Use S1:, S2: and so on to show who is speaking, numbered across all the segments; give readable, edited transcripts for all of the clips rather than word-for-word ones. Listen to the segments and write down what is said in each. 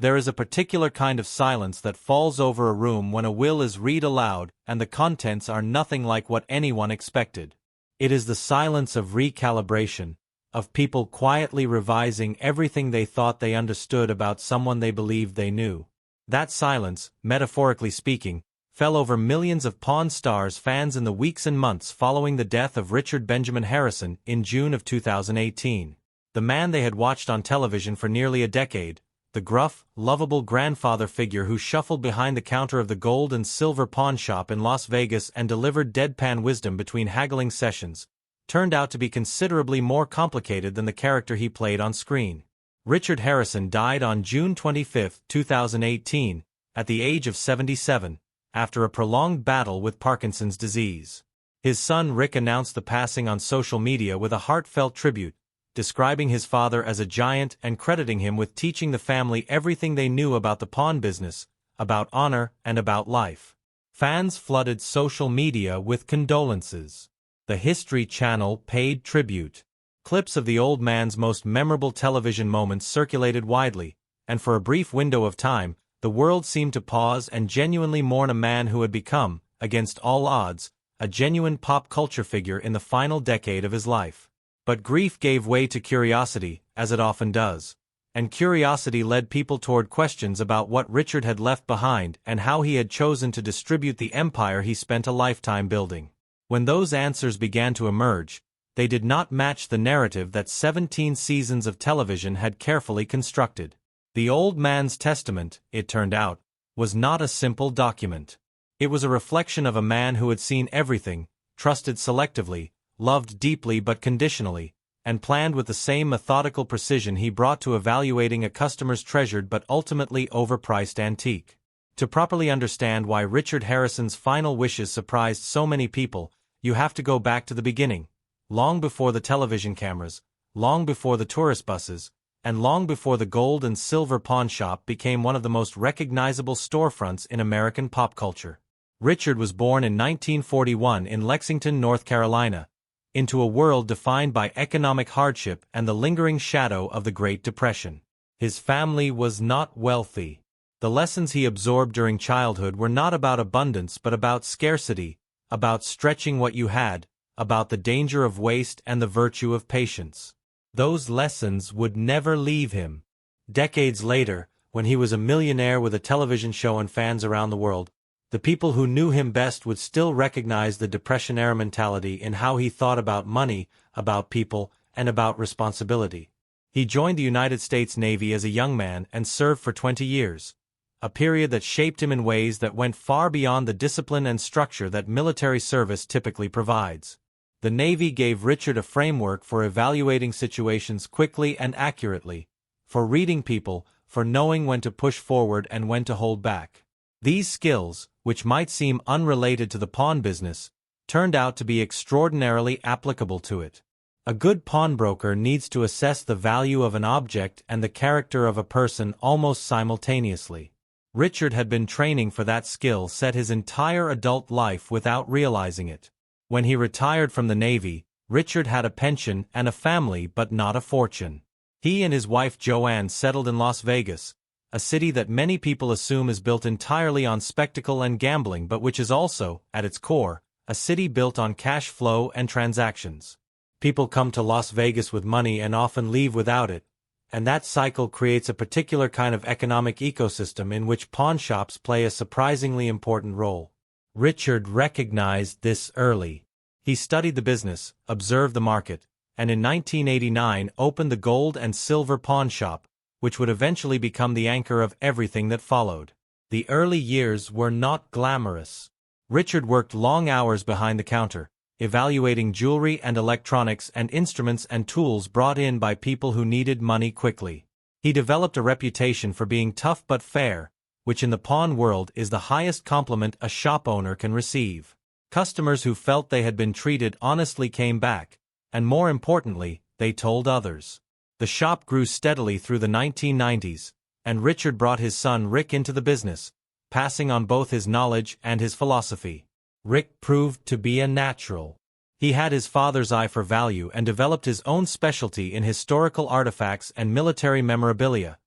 S1: There is a particular kind of silence that falls over a room when a will is read aloud and the contents are nothing like what anyone expected. It is the silence of recalibration, of people quietly revising everything they thought they understood about someone they believed they knew. That silence, metaphorically speaking, fell over millions of Pawn Stars fans in the weeks and months following the death of Richard Benjamin Harrison in June of 2018. The man they had watched on television for nearly a decade, the gruff, lovable grandfather figure who shuffled behind the counter of the gold and silver pawn shop in Las Vegas and delivered deadpan wisdom between haggling sessions, turned out to be considerably more complicated than the character he played on screen. Richard Harrison died on June 25, 2018, at the age of 77, after a prolonged battle with Parkinson's disease. His son Rick announced the passing on social media with a heartfelt tribute, describing his father as a giant and crediting him with teaching the family everything they knew about the pawn business, about honor, and about life. Fans flooded social media with condolences. The History Channel paid tribute. Clips of the old man's most memorable television moments circulated widely, and for a brief window of time, the world seemed to pause and genuinely mourn a man who had become, against all odds, a genuine pop culture figure in the final decade of his life. But grief gave way to curiosity, as it often does. And curiosity led people toward questions about what Richard had left behind and how he had chosen to distribute the empire he spent a lifetime building. When those answers began to emerge, they did not match the narrative that 17 seasons of television had carefully constructed. The old man's testament, it turned out, was not a simple document. It was a reflection of a man who had seen everything, trusted selectively, loved deeply but conditionally, and planned with the same methodical precision he brought to evaluating a customer's treasured but ultimately overpriced antique. To properly understand why Richard Harrison's final wishes surprised so many people, you have to go back to the beginning, long before the television cameras, long before the tourist buses, and long before the gold and silver pawn shop became one of the most recognizable storefronts in American pop culture. Richard was born in 1941 in Lexington, North Carolina, into a world defined by economic hardship and the lingering shadow of the Great Depression. His family was not wealthy. The lessons he absorbed during childhood were not about abundance but about scarcity, about stretching what you had, about the danger of waste and the virtue of patience. Those lessons would never leave him. Decades later, when he was a millionaire with a television show and fans around the world, the people who knew him best would still recognize the Depression-era mentality in how he thought about money, about people, and about responsibility. He joined the United States Navy as a young man and served for 20 years, a period that shaped him in ways that went far beyond the discipline and structure that military service typically provides. The Navy gave Richard a framework for evaluating situations quickly and accurately, for reading people, for knowing when to push forward and when to hold back. These skills, which might seem unrelated to the pawn business, turned out to be extraordinarily applicable to it. A good pawnbroker needs to assess the value of an object and the character of a person almost simultaneously. Richard had been training for that skill set his entire adult life without realizing it. When he retired from the Navy, Richard had a pension and a family but not a fortune. He and his wife Joanne settled in Las Vegas, a city that many people assume is built entirely on spectacle and gambling but which is also, at its core, a city built on cash flow and transactions. People come to Las Vegas with money and often leave without it, and that cycle creates a particular kind of economic ecosystem in which pawn shops play a surprisingly important role. Richard recognized this early. He studied the business, observed the market, and in 1989 opened the gold and silver pawn shop, which would eventually become the anchor of everything that followed. The early years were not glamorous. Richard worked long hours behind the counter, evaluating jewelry and electronics and instruments and tools brought in by people who needed money quickly. He developed a reputation for being tough but fair, which in the pawn world is the highest compliment a shop owner can receive. Customers who felt they had been treated honestly came back, and more importantly, they told others. The shop grew steadily through the 1990s, and Richard brought his son Rick into the business, passing on both his knowledge and his philosophy. Rick proved to be a natural. He had his father's eye for value and developed his own specialty in historical artifacts and military memorabilia,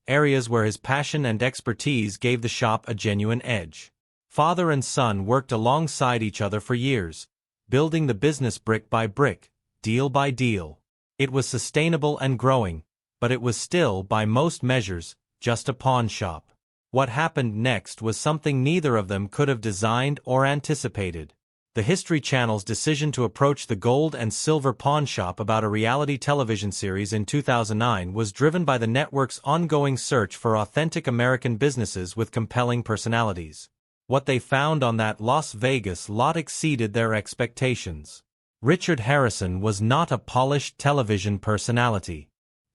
S1: areas where his passion and expertise gave the shop a genuine edge. Father and son worked alongside each other for years, building the business brick by brick, deal by deal. It was sustainable and growing, but it was still, by most measures, just a pawn shop. What happened next was something neither of them could have designed or anticipated. The History Channel's decision to approach the gold and silver pawn shop about a reality television series in 2009 was driven by the network's ongoing search for authentic American businesses with compelling personalities. What they found on that Las Vegas lot exceeded their expectations. Richard Harrison was not a polished television personality.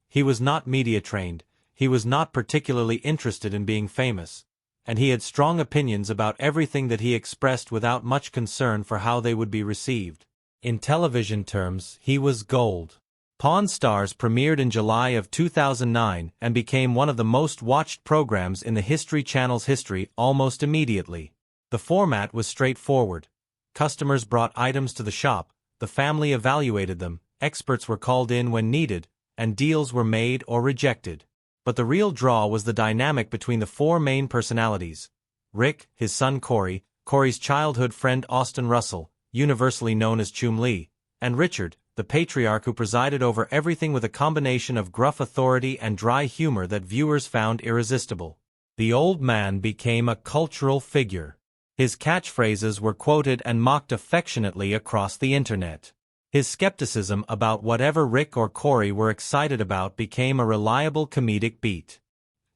S1: He was not media-trained, he was not particularly interested in being famous, and he had strong opinions about everything that he expressed without much concern for how they would be received. In television terms, he was gold. Pawn Stars premiered in July of 2009 and became one of the most watched programs in the History Channel's history almost immediately. The format was straightforward. Customers brought items to the shop, the family evaluated them, experts were called in when needed, and deals were made or rejected. But the real draw was the dynamic between the four main personalities: Rick, his son Corey, Corey's childhood friend Austin Russell, universally known as Chum Lee, and Richard, the patriarch who presided over everything with a combination of gruff authority and dry humor that viewers found irresistible. The old man became a cultural figure. His catchphrases were quoted and mocked affectionately across the internet. His skepticism about whatever Rick or Corey were excited about became a reliable comedic beat.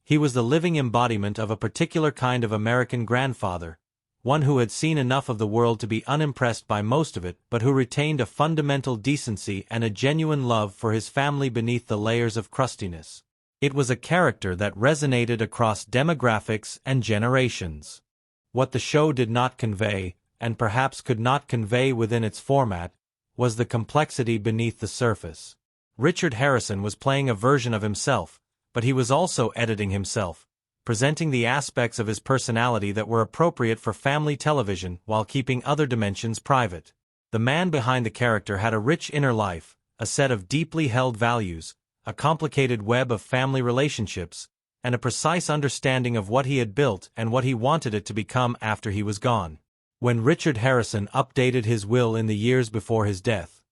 S1: He was the living embodiment of a particular kind of American grandfather, one who had seen enough of the world to be unimpressed by most of it but who retained a fundamental decency and a genuine love for his family beneath the layers of crustiness. It was a character that resonated across demographics and generations. What the show did not convey, and perhaps could not convey within its format, was the complexity beneath the surface. Richard Harrison was playing a version of himself, but he was also editing himself, presenting the aspects of his personality that were appropriate for family television while keeping other dimensions private. The man behind the character had a rich inner life, a set of deeply held values, a complicated web of family relationships, and a precise understanding of what he had built and what he wanted it to become after he was gone. When Richard Harrison updated his will in the years before his death,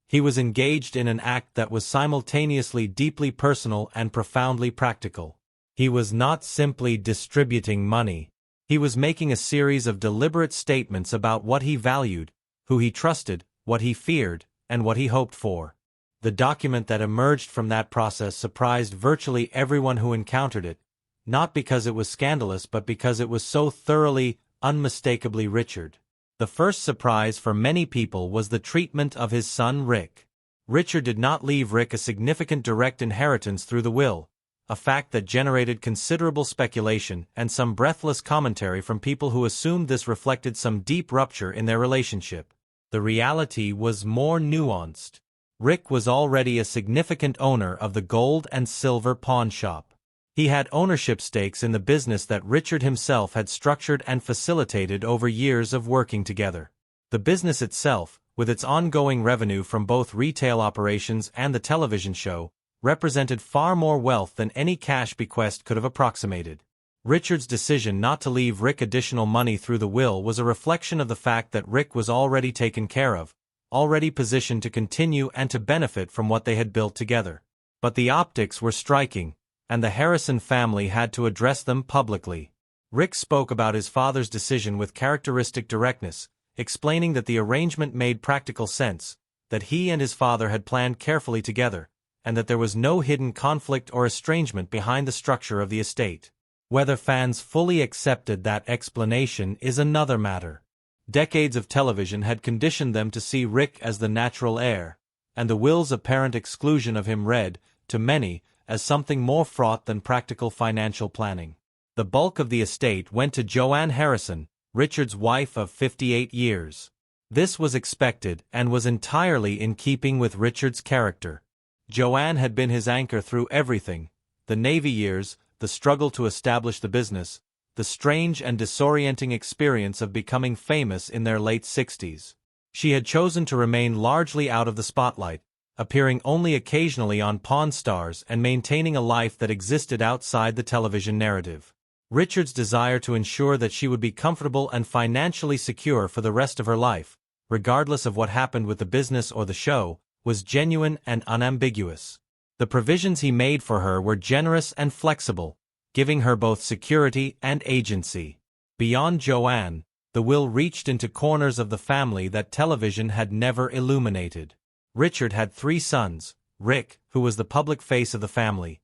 S1: he was engaged in an act that was simultaneously deeply personal and profoundly practical. He was not simply distributing money. He was making a series of deliberate statements about what he valued, who he trusted, what he feared, and what he hoped for. The document that emerged from that process surprised virtually everyone who encountered it, not because it was scandalous but because it was so thoroughly, unmistakably Richard. The first surprise for many people was the treatment of his son Rick. Richard did not leave Rick a significant direct inheritance through the will, a fact that generated considerable speculation and some breathless commentary from people who assumed this reflected some deep rupture in their relationship. The reality was more nuanced. Rick was already a significant owner of the gold and silver pawn shop. He had ownership stakes in the business that Richard himself had structured and facilitated over years of working together. The business itself, with its ongoing revenue from both retail operations and the television show, represented far more wealth than any cash bequest could have approximated. Richard's decision not to leave Rick additional money through the will was a reflection of the fact that Rick was already taken care of, already positioned to continue and to benefit from what they had built together. But the optics were striking, and the Harrison family had to address them publicly. Rick spoke about his father's decision with characteristic directness, explaining that the arrangement made practical sense, that he and his father had planned carefully together, and that there was no hidden conflict or estrangement behind the structure of the estate. Whether fans fully accepted that explanation is another matter. Decades of television had conditioned them to see Rick as the natural heir, and the will's apparent exclusion of him read, to many, as something more fraught than practical financial planning. The bulk of the estate went to Joanne Harrison, Richard's wife of 58 years. This was expected and was entirely in keeping with Richard's character. Joanne had been his anchor through everything: the Navy years, the struggle to establish the business, the strange and disorienting experience of becoming famous in their late 60s. She had chosen to remain largely out of the spotlight, appearing only occasionally on Pawn Stars and maintaining a life that existed outside the television narrative. Richard's desire to ensure that she would be comfortable and financially secure for the rest of her life, regardless of what happened with the business or the show, was genuine and unambiguous. The provisions he made for her were generous and flexible, giving her both security and agency. Beyond Joanne, the will reached into corners of the family that television had never illuminated. Richard had 3 sons, Rick, who was the public face of the family,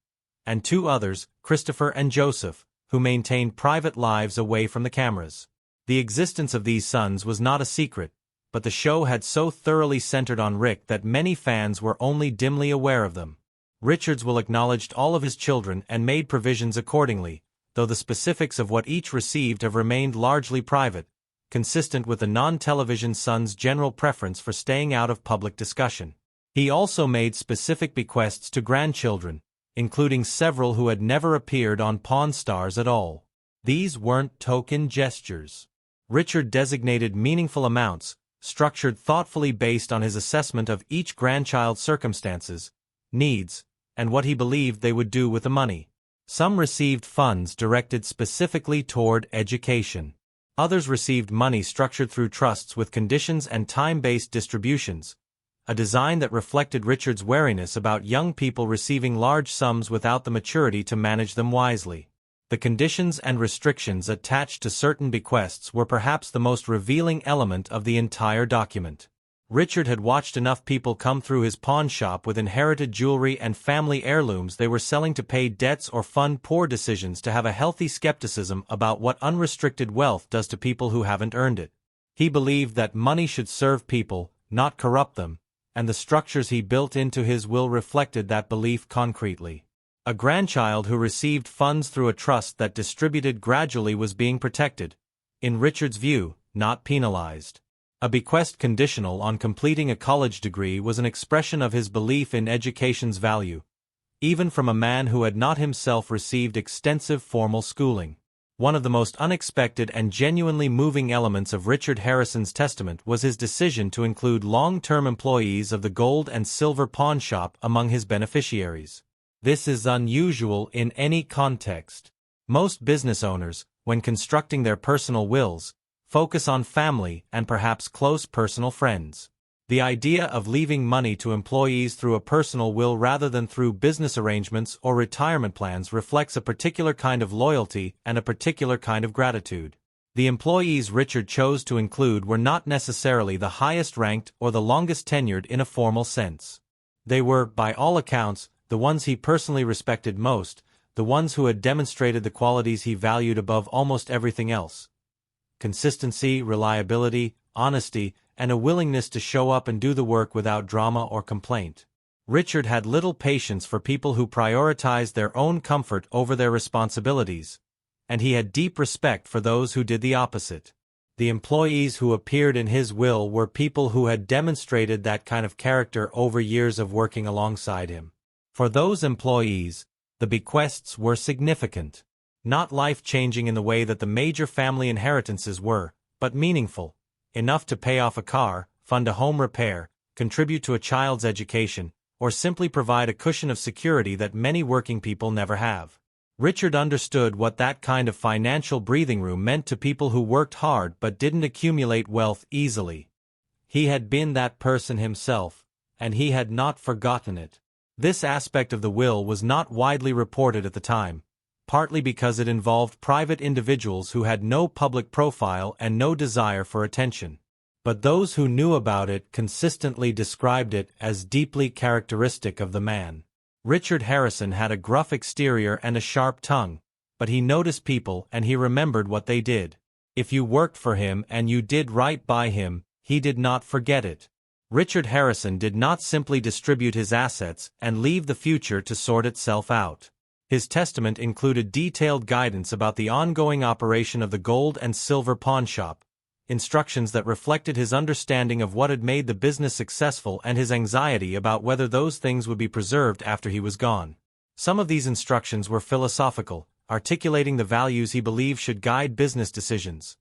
S1: and 2 others, Christopher and Joseph, who maintained private lives away from the cameras. The existence of these sons was not a secret, but the show had so thoroughly centered on Rick that many fans were only dimly aware of them. Richards will acknowledged all of his children and made provisions accordingly, though the specifics of what each received have remained largely private, consistent with the non-television son's general preference for staying out of public discussion. He also made specific bequests to grandchildren, including several who had never appeared on Pawn Stars at all. These weren't token gestures. Richard designated meaningful amounts, structured thoughtfully based on his assessment of each grandchild's circumstances, needs, and what he believed they would do with the money. Some received funds directed specifically toward education. Others received money structured through trusts with conditions and time-based distributions, a design that reflected Richard's wariness about young people receiving large sums without the maturity to manage them wisely. The conditions and restrictions attached to certain bequests were perhaps the most revealing element of the entire document. Richard had watched enough people come through his pawn shop with inherited jewelry and family heirlooms they were selling to pay debts or fund poor decisions to have a healthy skepticism about what unrestricted wealth does to people who haven't earned it. He believed that money should serve people, not corrupt them, and the structures he built into his will reflected that belief concretely. A grandchild who received funds through a trust that distributed gradually was being protected, in Richard's view, not penalized. A bequest conditional on completing a college degree was an expression of his belief in education's value, even from a man who had not himself received extensive formal schooling. One of the most unexpected and genuinely moving elements of Richard Harrison's testament was his decision to include long-term employees of the gold and silver pawn shop among his beneficiaries. This is unusual in any context. Most business owners, when constructing their personal wills, focus on family and perhaps close personal friends. The idea of leaving money to employees through a personal will rather than through business arrangements or retirement plans reflects a particular kind of loyalty and a particular kind of gratitude. The employees Richard chose to include were not necessarily the highest ranked or the longest tenured in a formal sense. They were, by all accounts, the ones he personally respected most, the ones who had demonstrated the qualities he valued above almost everything else: consistency, reliability, honesty, and a willingness to show up and do the work without drama or complaint. Richard had little patience for people who prioritized their own comfort over their responsibilities, and he had deep respect for those who did the opposite. The employees who appeared in his will were people who had demonstrated that kind of character over years of working alongside him. For those employees, the bequests were significant. Not life-changing in the way that the major family inheritances were, but meaningful, enough to pay off a car, fund a home repair, contribute to a child's education, or simply provide a cushion of security that many working people never have. Richard understood what that kind of financial breathing room meant to people who worked hard but didn't accumulate wealth easily. He had been that person himself, and he had not forgotten it. This aspect of the will was not widely reported at the time, partly because it involved private individuals who had no public profile and no desire for attention. But those who knew about it consistently described it as deeply characteristic of the man. Richard Harrison had a gruff exterior and a sharp tongue, but he noticed people and he remembered what they did. If you worked for him and you did right by him, he did not forget it. Richard Harrison did not simply distribute his assets and leave the future to sort itself out. His testament included detailed guidance about the ongoing operation of the gold and silver pawn shop, instructions that reflected his understanding of what had made the business successful and his anxiety about whether those things would be preserved after he was gone. Some of these instructions were philosophical, articulating the values he believed should guide business decisions: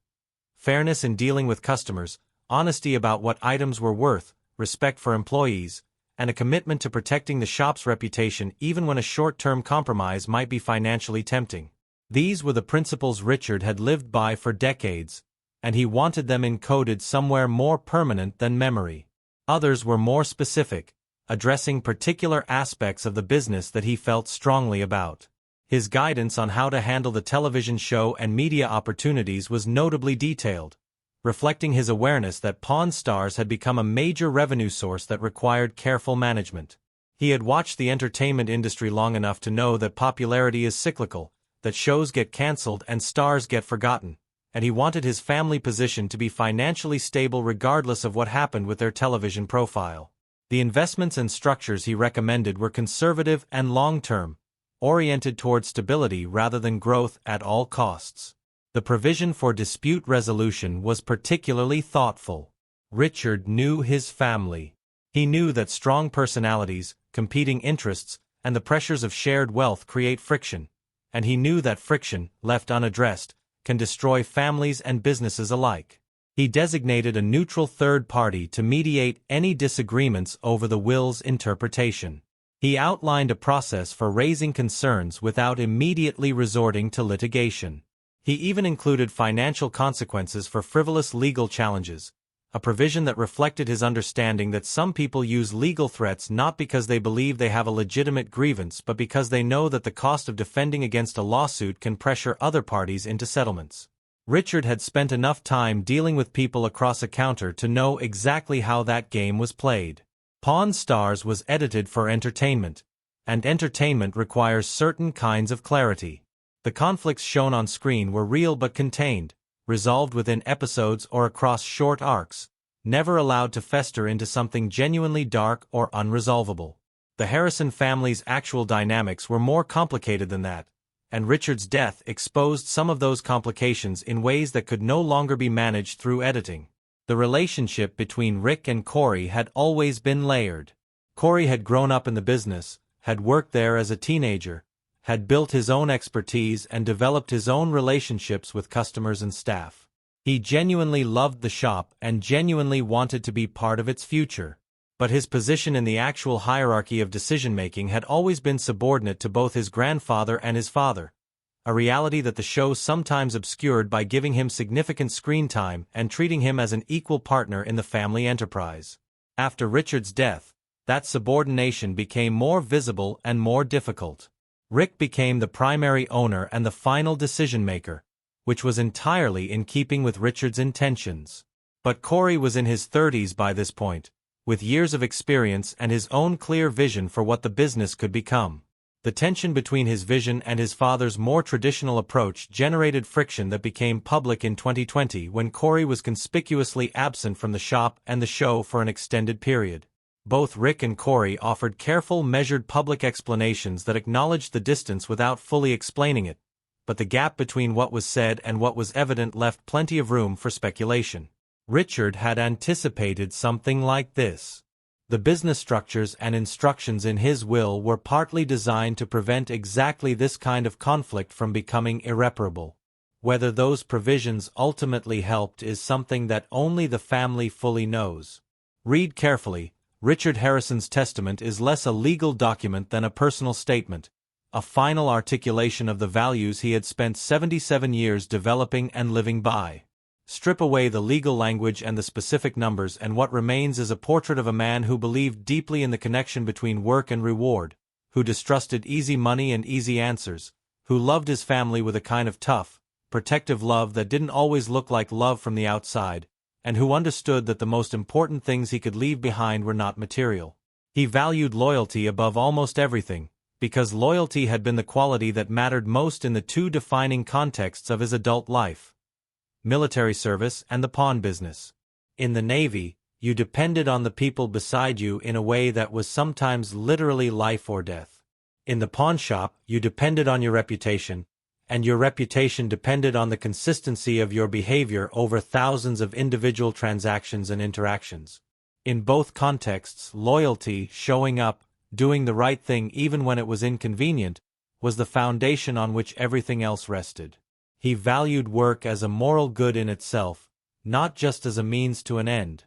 S1: fairness in dealing with customers, honesty about what items were worth, respect for employees, and a commitment to protecting the shop's reputation even when a short-term compromise might be financially tempting. These were the principles Richard had lived by for decades, and he wanted them encoded somewhere more permanent than memory. Others were more specific, addressing particular aspects of the business that he felt strongly about. His guidance on how to handle the television show and media opportunities was notably detailed, reflecting his awareness that Pawn Stars had become a major revenue source that required careful management. He had watched the entertainment industry long enough to know that popularity is cyclical, that shows get cancelled and stars get forgotten, and he wanted his family position to be financially stable regardless of what happened with their television profile. The investments and structures he recommended were conservative and long-term, oriented toward stability rather than growth at all costs. The provision for dispute resolution was particularly thoughtful. Richard knew his family. He knew that strong personalities, competing interests, and the pressures of shared wealth create friction, and he knew that friction, left unaddressed, can destroy families and businesses alike. He designated a neutral third party to mediate any disagreements over the will's interpretation. He outlined a process for raising concerns without immediately resorting to litigation. He even included financial consequences for frivolous legal challenges, a provision that reflected his understanding that some people use legal threats not because they believe they have a legitimate grievance but because they know that the cost of defending against a lawsuit can pressure other parties into settlements. Richard had spent enough time dealing with people across a counter to know exactly how that game was played. Pawn Stars was edited for entertainment, and entertainment requires certain kinds of clarity. The conflicts shown on screen were real but contained, resolved within episodes or across short arcs, never allowed to fester into something genuinely dark or unresolvable. The Harrison family's actual dynamics were more complicated than that, and Richard's death exposed some of those complications in ways that could no longer be managed through editing. The relationship between Rick and Corey had always been layered. Corey had grown up in the business, had worked there as a teenager, had built his own expertise and developed his own relationships with customers and staff. He genuinely loved the shop and genuinely wanted to be part of its future. But his position in the actual hierarchy of decision-making had always been subordinate to both his grandfather and his father, a reality that the show sometimes obscured by giving him significant screen time and treating him as an equal partner in the family enterprise. After Richard's death, that subordination became more visible and more difficult. Rick became the primary owner and the final decision-maker, which was entirely in keeping with Richard's intentions. But Corey was in his 30s by this point, with years of experience and his own clear vision for what the business could become. The tension between his vision and his father's more traditional approach generated friction that became public in 2020 when Corey was conspicuously absent from the shop and the show for an extended period. Both Rick and Corey offered careful, measured public explanations that acknowledged the distance without fully explaining it, but the gap between what was said and what was evident left plenty of room for speculation. Richard had anticipated something like this. The business structures and instructions in his will were partly designed to prevent exactly this kind of conflict from becoming irreparable. Whether those provisions ultimately helped is something that only the family fully knows. Read carefully. Richard Harrison's testament is less a legal document than a personal statement, a final articulation of the values he had spent 77 years developing and living by. Strip away the legal language and the specific numbers and what remains is a portrait of a man who believed deeply in the connection between work and reward, who distrusted easy money and easy answers, who loved his family with a kind of tough, protective love that didn't always look like love from the outside, and who understood that the most important things he could leave behind were not material. He valued loyalty above almost everything, because loyalty had been the quality that mattered most in the two defining contexts of his adult life: military service and the pawn business. In the Navy, you depended on the people beside you in a way that was sometimes literally life or death. In the pawn shop, you depended on your reputation, and your reputation depended on the consistency of your behavior over thousands of individual transactions and interactions. In both contexts, loyalty, showing up, doing the right thing even when it was inconvenient, was the foundation on which everything else rested. He valued work as a moral good in itself, not just as a means to an end.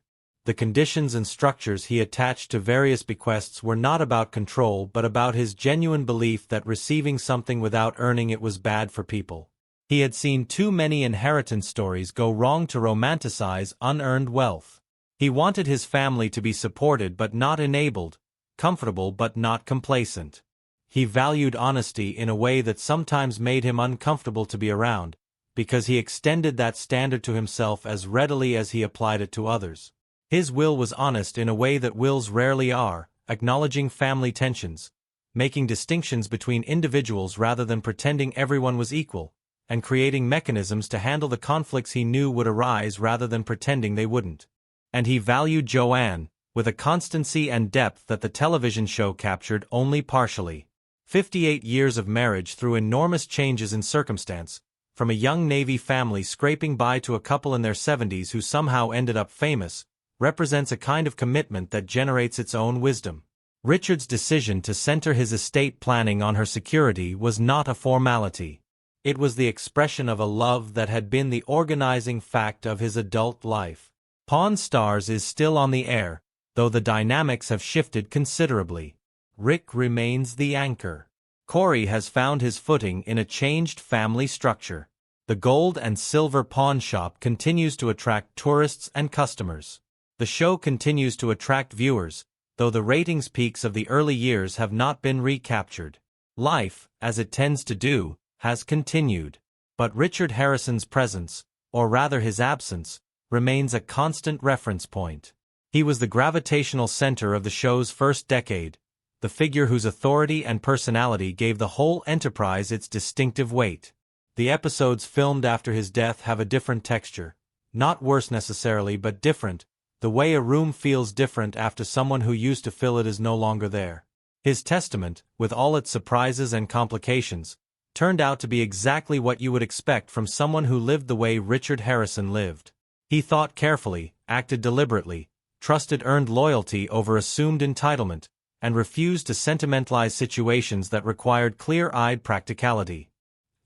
S1: The conditions and structures he attached to various bequests were not about control but about his genuine belief that receiving something without earning it was bad for people. He had seen too many inheritance stories go wrong to romanticize unearned wealth. He wanted his family to be supported but not enabled, comfortable but not complacent. He valued honesty in a way that sometimes made him uncomfortable to be around, because he extended that standard to himself as readily as he applied it to others. His will was honest in a way that wills rarely are, acknowledging family tensions, making distinctions between individuals rather than pretending everyone was equal, and creating mechanisms to handle the conflicts he knew would arise rather than pretending they wouldn't. And he valued Joanne, with a constancy and depth that the television show captured only partially. 58 years of marriage through enormous changes in circumstance, from a young Navy family scraping by to a couple in their 70s who somehow ended up famous, represents a kind of commitment that generates its own wisdom. Richard's decision to center his estate planning on her security was not a formality. It was the expression of a love that had been the organizing fact of his adult life. Pawn Stars is still on the air, though the dynamics have shifted considerably. Rick remains the anchor. Corey has found his footing in a changed family structure. The gold and silver pawn shop continues to attract tourists and customers. The show continues to attract viewers, though the ratings peaks of the early years have not been recaptured. Life, as it tends to do, has continued. But Richard Harrison's presence, or rather his absence, remains a constant reference point. He was the gravitational center of the show's first decade, the figure whose authority and personality gave the whole enterprise its distinctive weight. The episodes filmed after his death have a different texture, not worse necessarily but different, the way a room feels different after someone who used to fill it is no longer there. His testament, with all its surprises and complications, turned out to be exactly what you would expect from someone who lived the way Richard Harrison lived. He thought carefully, acted deliberately, trusted earned loyalty over assumed entitlement, and refused to sentimentalize situations that required clear-eyed practicality.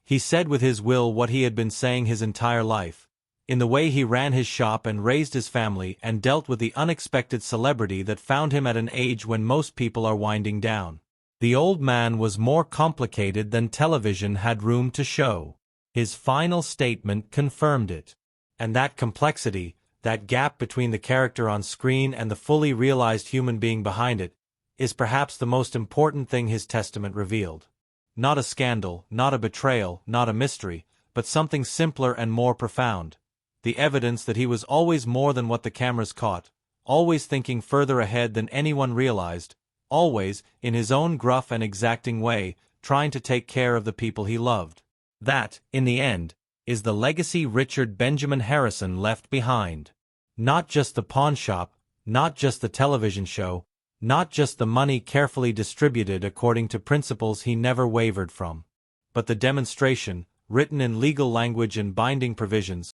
S1: He said with his will what he had been saying his entire life, in the way he ran his shop and raised his family and dealt with the unexpected celebrity that found him at an age when most people are winding down. The old man was more complicated than television had room to show. His final statement confirmed it. And that complexity, that gap between the character on screen and the fully realized human being behind it, is perhaps the most important thing his testament revealed. Not a scandal, not a betrayal, not a mystery, but something simpler and more profound. The evidence that he was always more than what the cameras caught, always thinking further ahead than anyone realized, always, in his own gruff and exacting way, trying to take care of the people he loved. That, in the end, is the legacy Richard Benjamin Harrison left behind. Not just the pawn shop, not just the television show, not just the money carefully distributed according to principles he never wavered from, but the demonstration, written in legal language and binding provisions,